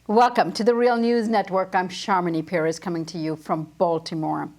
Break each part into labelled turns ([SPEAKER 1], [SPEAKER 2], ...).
[SPEAKER 1] Welcome to the Real News Network. I'm Sharmini Perez coming to you from Baltimore.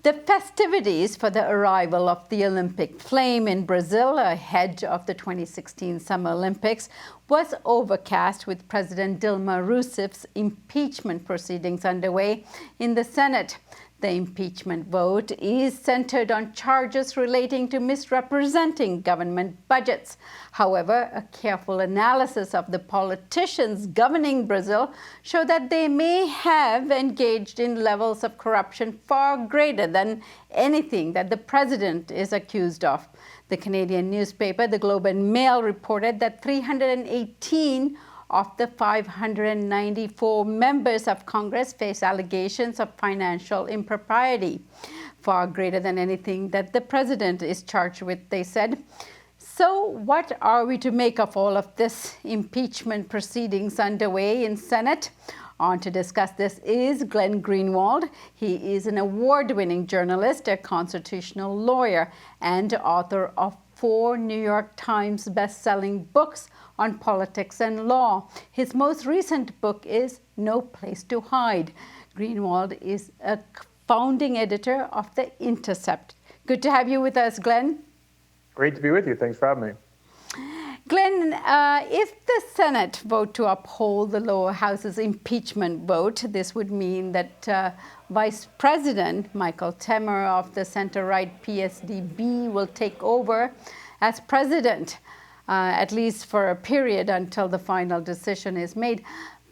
[SPEAKER 1] The festivities for the arrival of the Olympic flame in Brazil ahead of the 2016 Summer Olympics was overcast with President Dilma Rousseff's impeachment proceedings underway in the Senate. The impeachment vote is centered on charges relating to misrepresenting government budgets. However, a careful analysis of the politicians governing Brazil show that they may have engaged in levels of corruption far greater than anything that the president is accused of. The Canadian newspaper, the Globe and Mail, reported that 318 of the 594 members of Congress face allegations of financial impropriety, far greater than anything that the president is charged with, they said. So what are we to make of all of this impeachment proceedings underway in Senate? On to discuss this is Glenn Greenwald. He is an award-winning journalist, a constitutional lawyer, and author of 4 New York Times best-selling books on politics and law. His most recent book is No Place to Hide. Greenwald is a founding editor of the Intercept. Good to have you with us, Glenn.
[SPEAKER 2] Great to be with you. Thanks for having me.
[SPEAKER 1] Glenn, if the Senate vote to uphold the lower house's impeachment vote, this would mean that Vice President Michael Temer of the center-right PSDB will take over as president, at least for a period until the final decision is made.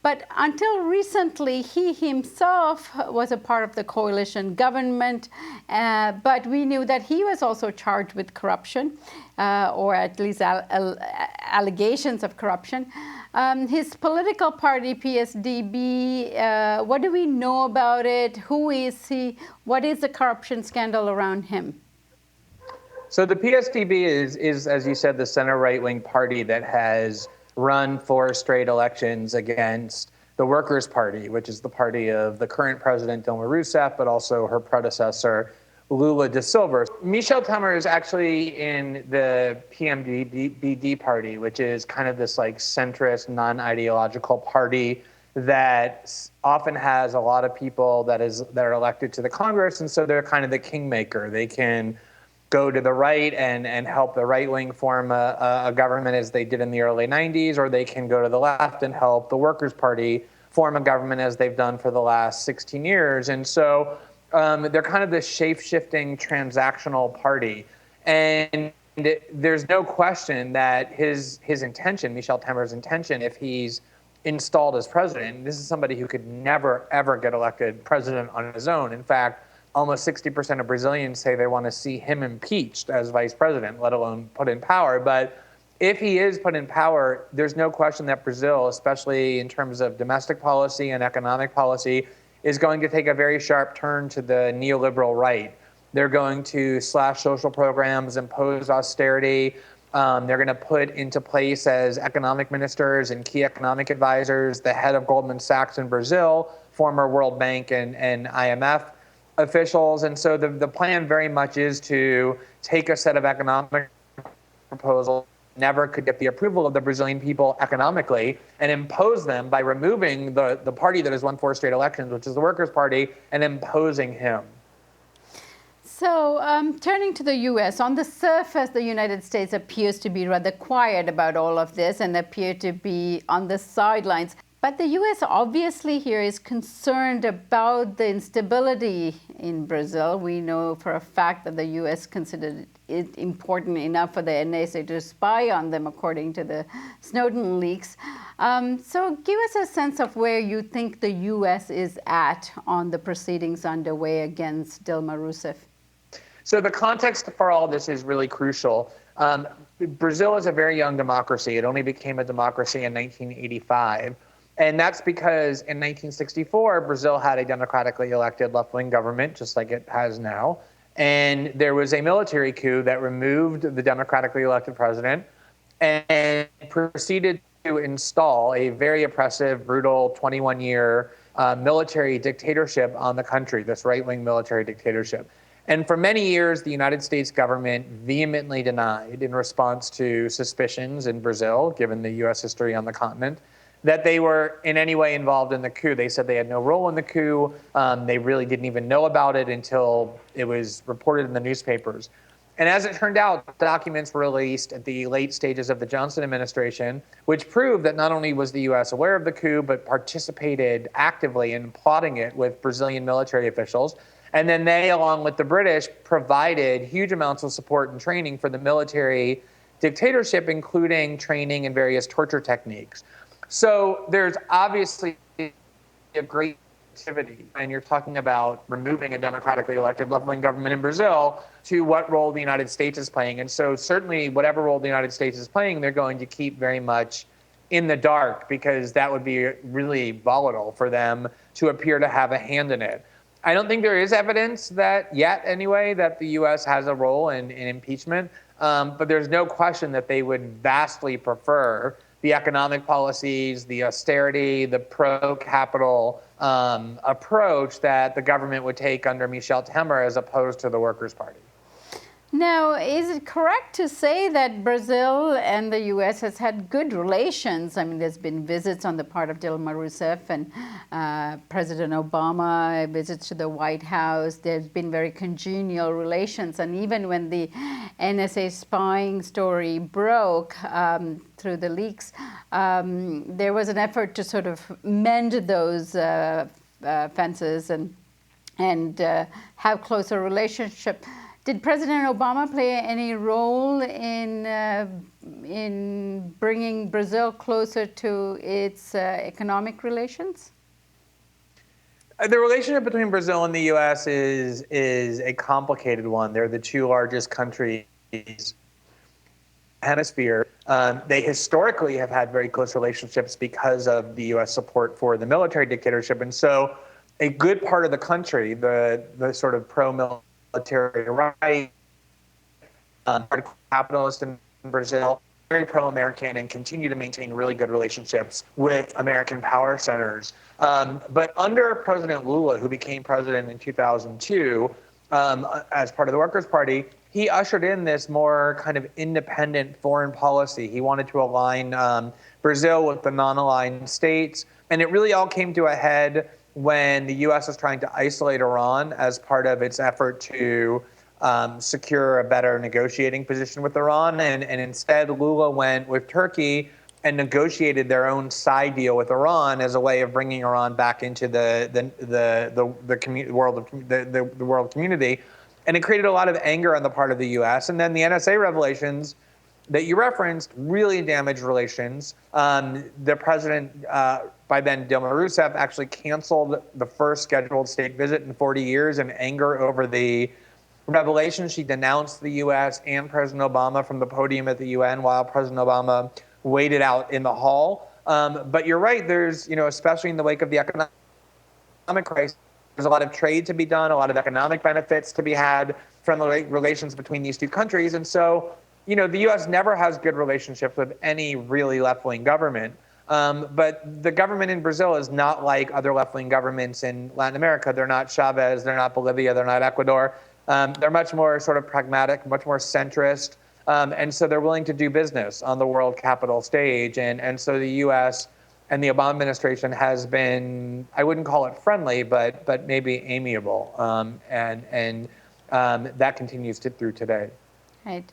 [SPEAKER 1] But until recently, he himself was a part of the coalition government, but we knew that he was also charged with corruption, or at least allegations of corruption. His political party, PSDB, what do we know about it? Who is he? What is the corruption scandal around him?
[SPEAKER 2] So the PSDB is, as you said, the center right-wing party that has run 4 straight elections against the Workers' Party, which is the party of the current president, Dilma Rousseff, but also her predecessor, Lula da Silva. Michel Temer is actually in the PMDD party, which is kind of this like centrist, non-ideological party that often has a lot of people that are elected to the Congress, and so they're kind of the kingmaker. They can go to the right and help the right wing form a government as they did in the early 90s, or they can go to the left and help the Workers' Party form a government as they've done for the last 16 years. And so they're kind of this shape-shifting transactional party. And there's no question that his intention, Michel Temer's intention, if he's installed as president, this is somebody who could never, ever get elected president on his own. In fact, almost 60% of Brazilians say they want to see him impeached as vice president, let alone put in power. But if he is put in power, there's no question that Brazil, especially in terms of domestic policy and economic policy, is going to take a very sharp turn to the neoliberal right. They're going to slash social programs, impose austerity. They're going to put into place as economic ministers and key economic advisors the head of Goldman Sachs in Brazil, former World Bank and IMF officials. And so the plan very much is to take a set of economic proposals never could get the approval of the Brazilian people economically and impose them by removing the party that has won 4 straight elections, which is the Workers' Party, and imposing him.
[SPEAKER 1] So turning to the U.S., on the surface, the United States appears to be rather quiet about all of this and appear to be on the sidelines. But the U.S. obviously here is concerned about the instability in Brazil. We know for a fact that the U.S. considered it important enough for the NSA to spy on them, according to the Snowden leaks. So give us a sense of where you think the U.S. is at on the proceedings underway against Dilma Rousseff.
[SPEAKER 2] So the context for all this is really crucial. Brazil is a very young democracy. It only became a democracy in 1985. And that's because in 1964, Brazil had a democratically elected left-wing government, just like it has now. And there was a military coup that removed the democratically elected president and proceeded to install a very oppressive, brutal 21-year military dictatorship on the country, this right-wing military dictatorship. And for many years, the United States government vehemently denied, in response to suspicions in Brazil, given the U.S. history on the continent, that they were in any way involved in the coup. They said they had no role in the coup. They really didn't even know about it until it was reported in the newspapers. And as it turned out, documents were released at the late stages of the Johnson administration, which proved that not only was the U.S. aware of the coup, but participated actively in plotting it with Brazilian military officials. And then they, along with the British, provided huge amounts of support and training for the military dictatorship, including training in various torture techniques. So there's obviously a great activity, and you're talking about removing a democratically elected left-wing government in Brazil, to what role the United States is playing. And so certainly whatever role the United States is playing, they're going to keep very much in the dark, because that would be really volatile for them to appear to have a hand in it. I don't think there is evidence that yet, anyway, that the U.S. has a role in impeachment, but there's no question that they would vastly prefer the economic policies, the austerity, the pro-capital approach that the government would take under Michel Temer as opposed to the Workers' Party.
[SPEAKER 1] Now, is it correct to say that Brazil and the U.S. has had good relations? I mean, there's been visits on the part of Dilma Rousseff and President Obama, visits to the White House. There's been very congenial relations. And even when the NSA spying story broke through the leaks, there was an effort to sort of mend those fences and have closer relationship. Did President Obama play any role in bringing Brazil closer to its economic relations?
[SPEAKER 2] The relationship between Brazil and the U.S. is a complicated one. They're the two largest countries in the hemisphere. They historically have had very close relationships because of the U.S. support for the military dictatorship. And so a good part of the country, the sort of pro-military right, capitalist in Brazil, very pro-American, and continue to maintain really good relationships with American power centers. But under President Lula, who became president in 2002, as part of the Workers' Party, he ushered in this more kind of independent foreign policy. He wanted to align Brazil with the non-aligned states. And it really all came to a head when the U.S. was trying to isolate Iran as part of its effort to secure a better negotiating position with Iran. And instead, Lula went with Turkey and negotiated their own side deal with Iran as a way of bringing Iran back into the world community. And it created a lot of anger on the part of the U.S. And then the NSA revelations that you referenced really damaged relations. The president, by then Dilma Rousseff, actually canceled the first scheduled state visit in 40 years in anger over the revelation. She denounced the U.S. and President Obama from the podium at the UN while President Obama waited out in the hall. But you're right, there's, especially in the wake of the economic crisis, there's a lot of trade to be done, a lot of economic benefits to be had from the relations between these two countries. And so, the U.S. never has good relationships with any really left-wing government. But the government in Brazil is not like other left-wing governments in Latin America. They're not Chavez, they're not Bolivia, they're not Ecuador. They're much more sort of pragmatic, much more centrist. And so they're willing to do business on the world capital stage. And so the U.S. and the Obama administration has been, I wouldn't call it friendly, but maybe amiable. And that continues through today.
[SPEAKER 1] Right.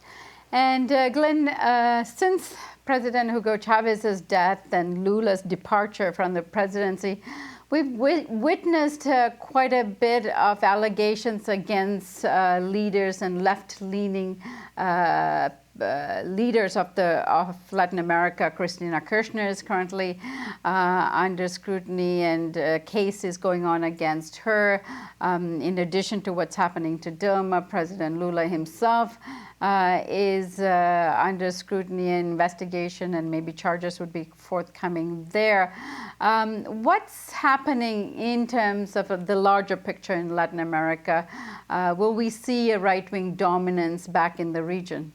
[SPEAKER 1] And Glenn, since President Hugo Chavez's death and Lula's departure from the presidency, we've witnessed quite a bit of allegations against leaders and left-leaning leaders of Latin America. Cristina Kirchner is currently under scrutiny, and a case is going on against her. In addition to what's happening to Dilma, President Lula himself is under scrutiny and investigation, and maybe charges would be forthcoming there. What's happening in terms of the larger picture in Latin America? Will we see a right-wing dominance back in the region?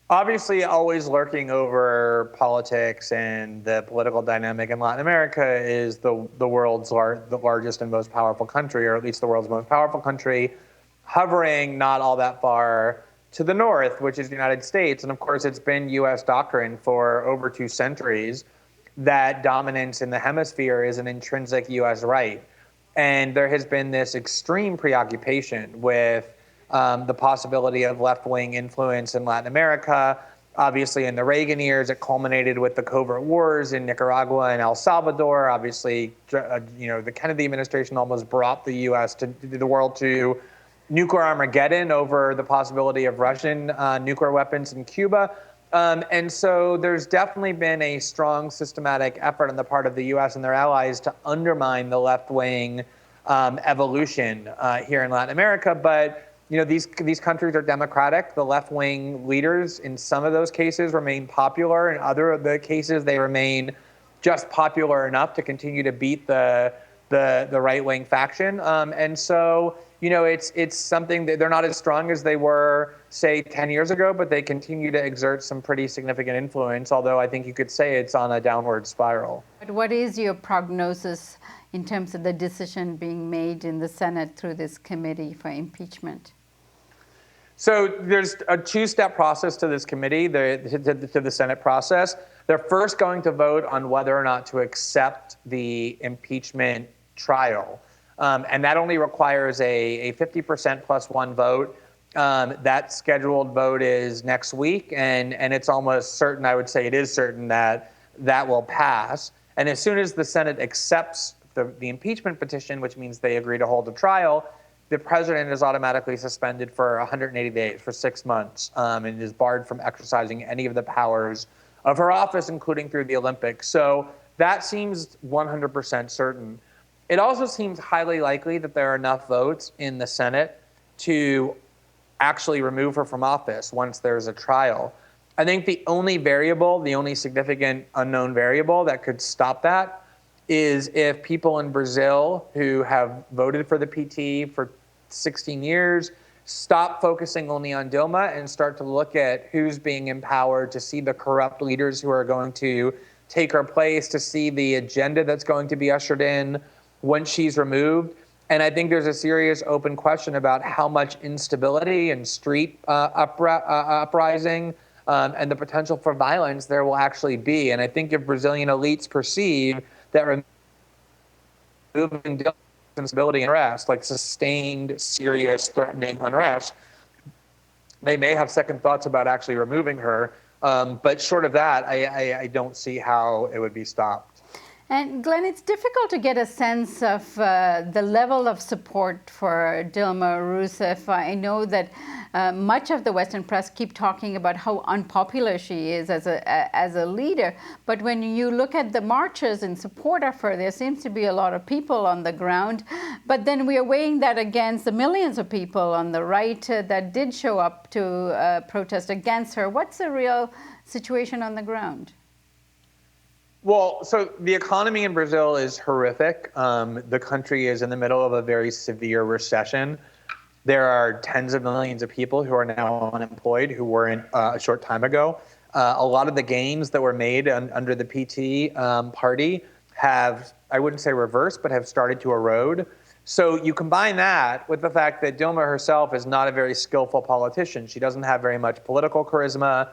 [SPEAKER 2] Obviously, always lurking over politics and the political dynamic in Latin America is the world's the largest and most powerful country, or at least the world's most powerful country, hovering not all that far to the north, which is the United States. And of course, it's been U.S. doctrine for over 2 centuries that dominance in the hemisphere is an intrinsic U.S. right. And there has been this extreme preoccupation with the possibility of left-wing influence in Latin America. Obviously, in the Reagan years, it culminated with the covert wars in Nicaragua and El Salvador. Obviously, the Kennedy administration almost brought the U.S. to the world to nuclear Armageddon over the possibility of Russian nuclear weapons in Cuba. And so there's definitely been a strong systematic effort on the part of the U.S. and their allies to undermine the left-wing evolution here in Latin America. But these countries are democratic. The left-wing leaders in some of those cases remain popular. In other of the cases, they remain just popular enough to continue to beat the right-wing faction. And so it's something that they're not as strong as they were, say, 10 years ago, but they continue to exert some pretty significant influence, although I think you could say it's on a downward spiral.
[SPEAKER 1] But what is your prognosis in terms of the decision being made in the Senate through this committee for impeachment?
[SPEAKER 2] So there's a two-step process to this committee, to the Senate process. They're first going to vote on whether or not to accept the impeachment trial. And that only requires a 50% plus one vote. That scheduled vote is next week, and it's almost certain, I would say it is certain, that will pass. And as soon as the Senate accepts the impeachment petition, which means they agree to hold a trial, the president is automatically suspended for 180 days, for 6 months, and is barred from exercising any of the powers of her office, including through the Olympics. So that seems 100% certain. It also seems highly likely that there are enough votes in the Senate to actually remove her from office once there's a trial. I think the only variable, the only significant unknown variable that could stop that is if people in Brazil who have voted for the PT for 16 years stop focusing only on Dilma and start to look at who's being empowered, to see the corrupt leaders who are going to take her place, to see the agenda that's going to be ushered in once she's removed. And I think there's a serious open question about how much instability and street uprising and the potential for violence there will actually be. And I think if Brazilian elites perceive that removing instability and unrest, like sustained, serious, threatening unrest, they may have second thoughts about actually removing her. But short of that, I don't see how it would be stopped.
[SPEAKER 1] And Glenn, it's difficult to get a sense of the level of support for Dilma Rousseff. I know that much of the Western press keep talking about how unpopular she is as a leader. But when you look at the marches in support of her, there seems to be a lot of people on the ground. But then we are weighing that against the millions of people on the right that did show up to protest against her. What's the real situation on the ground?
[SPEAKER 2] Well, so the economy in Brazil is horrific. The country is in the middle of a very severe recession. There are tens of millions of people who are now unemployed who weren't a short time ago. A lot of the gains that were made under the PT party have, I wouldn't say reversed, but have started to erode. So you combine that with the fact that Dilma herself is not a very skillful politician. She doesn't have very much political charisma.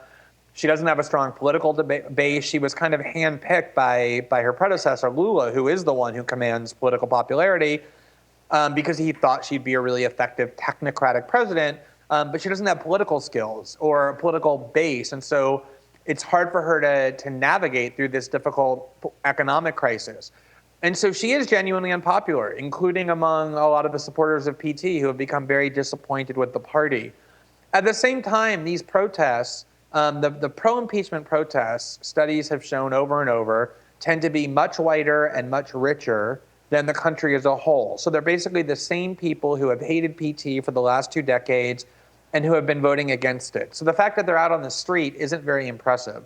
[SPEAKER 2] She doesn't have a strong political base. She was kind of handpicked by her predecessor, Lula, who is the one who commands political popularity, because he thought she'd be a really effective technocratic president, but she doesn't have political skills or a political base. And so it's hard for her to navigate through this difficult economic crisis. And so she is genuinely unpopular, including among a lot of the supporters of PT who have become very disappointed with the party. At the same time, these protests, the pro-impeachment protests, studies have shown over and over, tend to be much whiter and much richer than the country as a whole. So they're basically the same people who have hated PT for the last 2 decades and who have been voting against it. So the fact that they're out on the street isn't very impressive.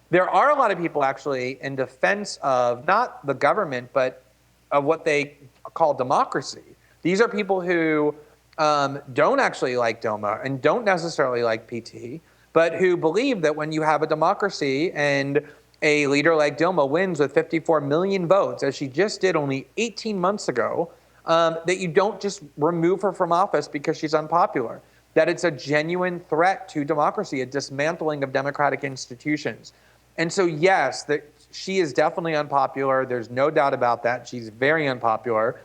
[SPEAKER 2] There are a lot of people actually in defense of not the government, but of what they call democracy. These are people who don't actually like Dilma and don't necessarily like PT, but who believe that when you have a democracy and a leader like Dilma wins with 54 million votes, as she just did only 18 months ago, that you don't just remove her from office because she's unpopular, that it's a genuine threat to democracy, a dismantling of democratic institutions. And so, yes, she is definitely unpopular. There's no doubt about that. She's very unpopular,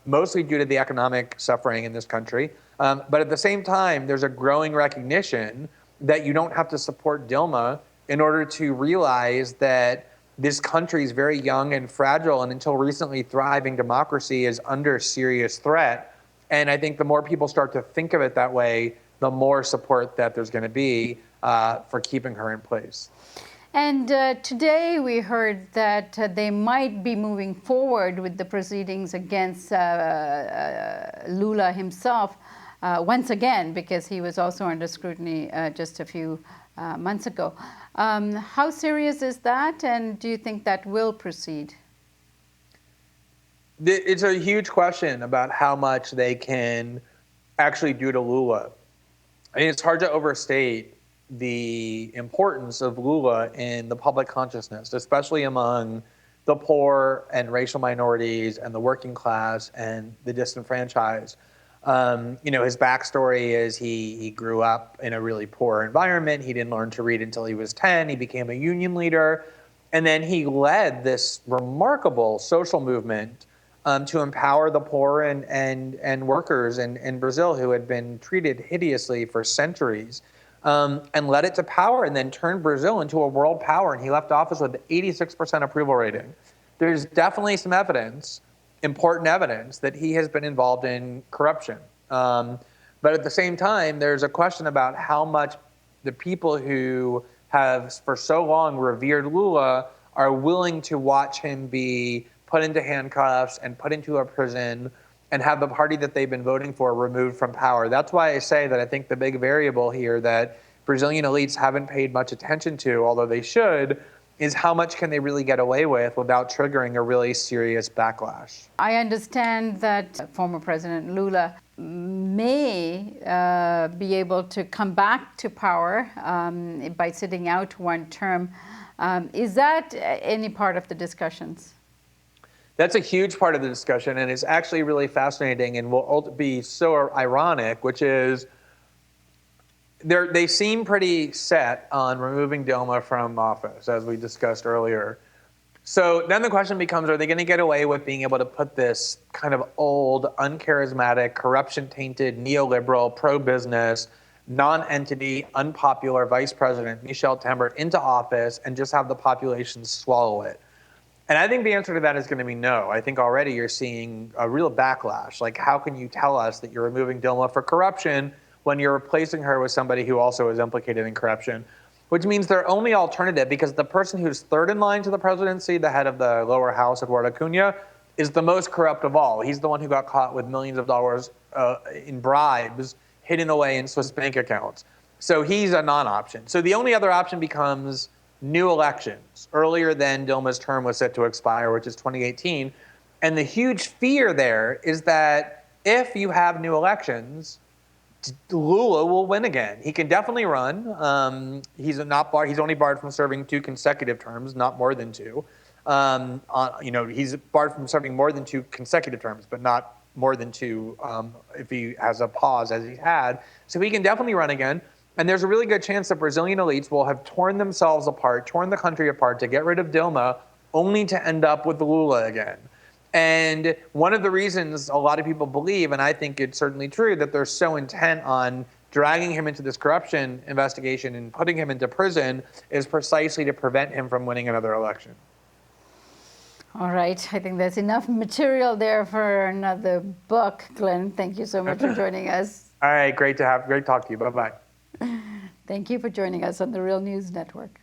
[SPEAKER 2] mostly due to the economic suffering in this country. But at the same time, there's a growing recognition that you don't have to support Dilma in order to realize that this country is very young and fragile, and until recently thriving democracy is under serious threat. And I think the more people start to think of it that way, the more support that there's going to be for keeping her in place.
[SPEAKER 1] And today we heard that they might be moving forward with the proceedings against Lula himself once again, because he was also under scrutiny just a few months ago. How serious is that, and do you think that will proceed?
[SPEAKER 2] It's a huge question about how much they can actually do to Lula. I mean, it's hard to overstate the importance of Lula in the public consciousness, especially among the poor and racial minorities and the working class and the disenfranchised. His backstory is he grew up in a really poor environment. He didn't learn to read until he was 10. He became a union leader. And then he led this remarkable social movement to empower the poor and workers in Brazil who had been treated hideously for centuries. And led it to power and then turned Brazil into a world power. And he left office with 86% approval rating. There's definitely some evidence, important evidence, that he has been involved in corruption. But at the same time, there's a question about how much the people who have for so long revered Lula are willing to watch him be put into handcuffs and put into a prison and have the party that they've been voting for removed from power. That's why I say that I think the big variable here that Brazilian elites haven't paid much attention to, although they should, is how much can they really get away with without triggering a really serious backlash.
[SPEAKER 1] I understand that former President Lula may be able to come back to power by sitting out one term. Is that any part of the discussions?
[SPEAKER 2] That's a huge part of the discussion, and it's actually really fascinating and will be so ironic, which is they seem pretty set on removing Dilma from office, as we discussed earlier. So then the question becomes, are they going to get away with being able to put this kind of old, uncharismatic, corruption-tainted, neoliberal, pro-business, non-entity, unpopular vice president, Michel Temer, into office and just have the population swallow it? And I think the answer to that is going to be no. I think already you're seeing a real backlash. Like, how can you tell us that you're removing Dilma for corruption when you're replacing her with somebody who also is implicated in corruption? Which means their only alternative, because the person who's third in line to the presidency, the head of the lower house, Eduardo Cunha, is the most corrupt of all. He's the one who got caught with millions of dollars in bribes hidden away in Swiss bank accounts. So he's a non-option. So the only other option becomes new elections, earlier than Dilma's term was set to expire, which is 2018. And the huge fear there is that if you have new elections, Lula will win again. He can definitely run. He's only barred from serving 2 consecutive terms, not more than 2. He's barred from serving more than 2 consecutive terms, but not more than 2 if he has a pause, as he had. So he can definitely run again. And there's a really good chance that Brazilian elites will have torn themselves apart, torn the country apart to get rid of Dilma, only to end up with Lula again. And one of the reasons a lot of people believe, and I think it's certainly true, that they're so intent on dragging him into this corruption investigation and putting him into prison is precisely to prevent him from winning another election.
[SPEAKER 1] All right. I think there's enough material there for another book. Glenn, thank you so much for joining us.
[SPEAKER 2] All right. Great to talk to you. Bye-bye.
[SPEAKER 1] Thank you for joining us on the Real News Network.